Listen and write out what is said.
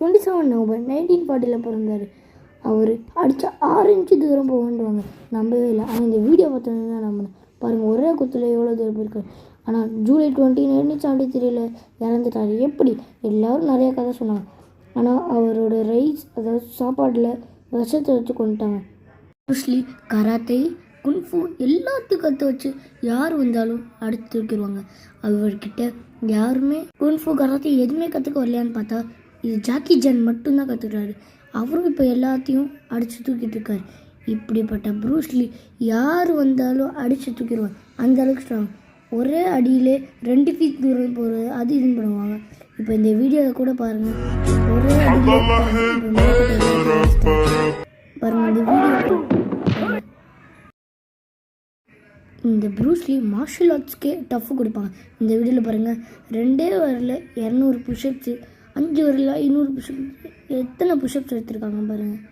27 November 1940 பிறந்தார். அவர் அடித்தா 6 inch தூரம் போகணுவாங்க, நம்பவே இல்லை. ஆனால் இந்த வீடியோ பார்த்தோன்னா நம்பினேன். பாருங்கள், ஒரே குத்தில் எவ்வளோ தூரம் போயிருக்காரு. ஆனால் ஜூலை 20, 1973 இறந்துட்டார். எப்படி? எல்லோரும் நிறையா கதை சொன்னாங்க. ஆனால் அவரோட ரைஸ், அதாவது சாப்பாட்டில் விஷத்தை வச்சு கொண்டுட்டாங்க. ப்ரூஸ் லீ கராத்தே, குன்ஃபு எல்லாத்தையும் கற்று வச்சு யார் வந்தாலும் அடித்து தூக்கிடுவாங்க. அவர்கிட்ட யாருமே குன்ஃபு கராத்தே எதுவுமே கற்றுக்க வரலையான்னு பார்த்தா இது ஜாக்கி சான் மட்டும்தான் கற்றுக்கிறாரு. அவரும் இப்போ எல்லாத்தையும் அடித்து தூக்கிட்டு இருக்காரு. இப்படிப்பட்ட ப்ரூஸ் லீ யார் வந்தாலும் அடித்து தூக்கிடுவாங்க, அந்த அளவுக்கு ஸ்ட்ராங். ஒரே அடியிலே 2 ஃபீட் தூரம் போகிறது அது இதுன்னு பண்ணுவாங்க. இப்போ இந்த வீடியோவில் கூட பாருங்கள், ஒரே அடியில் பாருங்கள் இந்த வீடியோ. இந்த ப்ரூஸ் லீ மார்ஷல் ஆர்ட்ஸ்க்கே டஃப் கொடுப்பாங்க. இந்த வீடியோவில் பாருங்கள், 2 வாரில் 200 புஷ்அப்ஸு, 5 வாரில் 500 புஷ்அப்ஸ், எத்தனை புஷ்அப்ஸ் எடுத்திருக்காங்க பாருங்கள்.